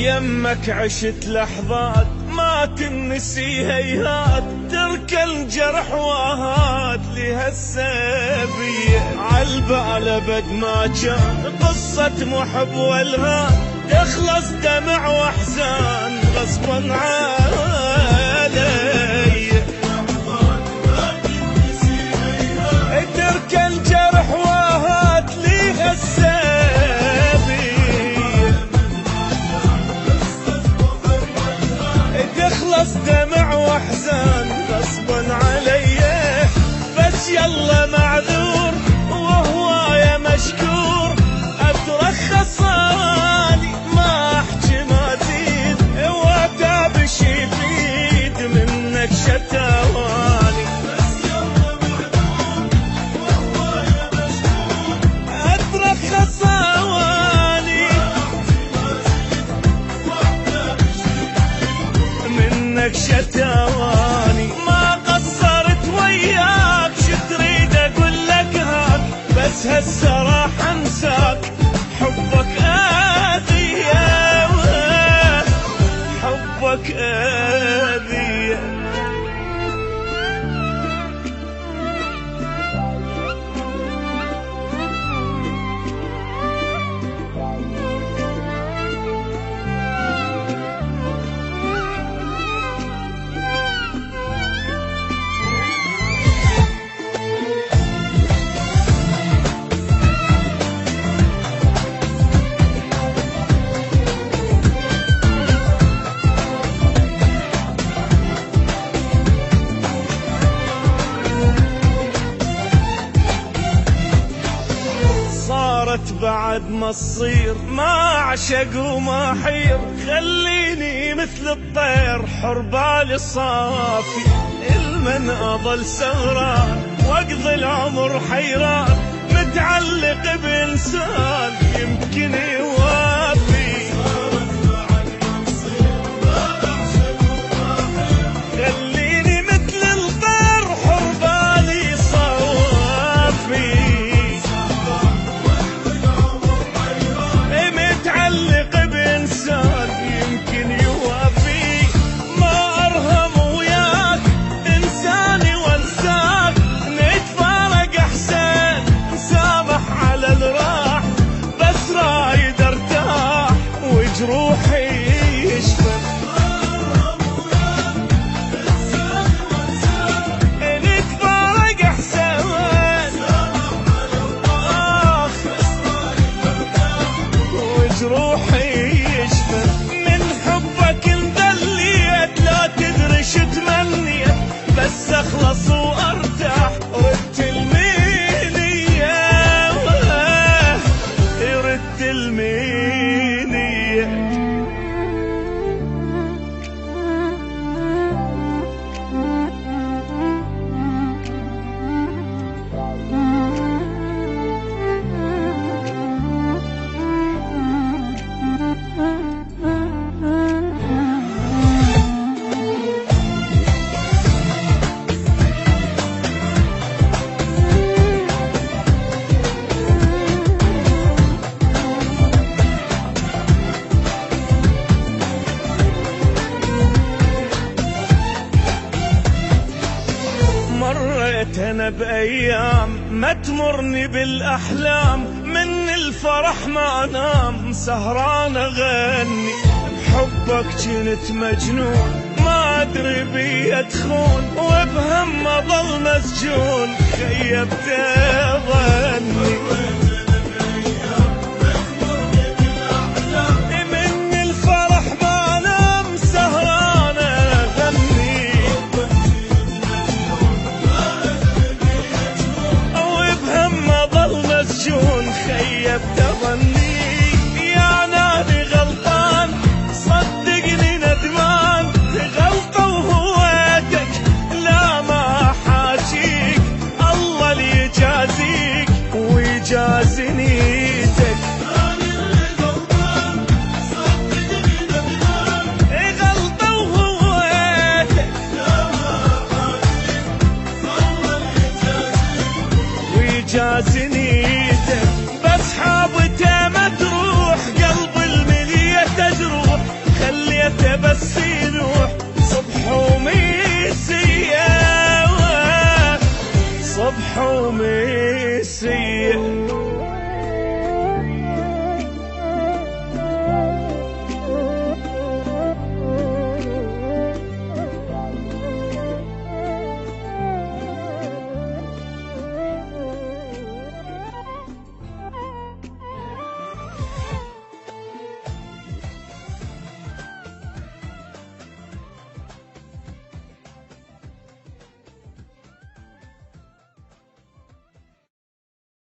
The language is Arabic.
يمك عشت لحظات ما تنسي هيهات، ترك الجرح واهات لهالسبية. عالبال ابد ما كان قصة محب والهان، تخلص دمع واحزان غصبا علي. ترك الجرح واهات لهالسبية، تخلص دمع واحزان غصبا علي. بس يلا معذور وهوايا مشكور، اترخص اني ما احكي ما ازيد، واتابش يفيد منك شتواني. بس يلا معذور وهوايا مشكور، اترخص اني منك شتواني. ما قصرت وياك شو تريد اقول لك هاك، بس هسه راح انساك. حبك اذية حبك اذية. بعد ما تصير ما اعشق وما حير، خليني مثل الطير حر بالي صافي. المن اظل سهران واقضي العمر حيران، متعلق بانسان يمكن يوافي. خليني مثل الطير حر بالي صافي، متعلق بإنسان يمكن يوافي. ما أرهم وياك إنساني وانساك، نتفارق أحسن نسامح على الراح. بس رايد ارتاح وجروحي يشفى. نتفارق أحسن جروحي يشفى. من حبك انذليت لا تدري شو تمنيت، بس اخلص وارتاح. ردت المينية ردت المينية. مريت انا بايام ما تمرني بالاحلام، من الفرح ما انام سهران اغني. بحبك كنت مجنون ما ادري بي ادخون، وبهم اضل مسجون خيبت ظني. من الفرح ما انام سهران اغني، مسجون خيبت ظني. يا نادي غلطان صدقني ندمان، غلطة وهويتك لا ما حاجيك. الله اللي يجازيك ويجازي نيتك. غلطة وهويتك لا ما حاجيك. الله اللي يجازيك ويجازي نيتك. بس حابته ما تروح قلب الملية تجروح، صبح وميل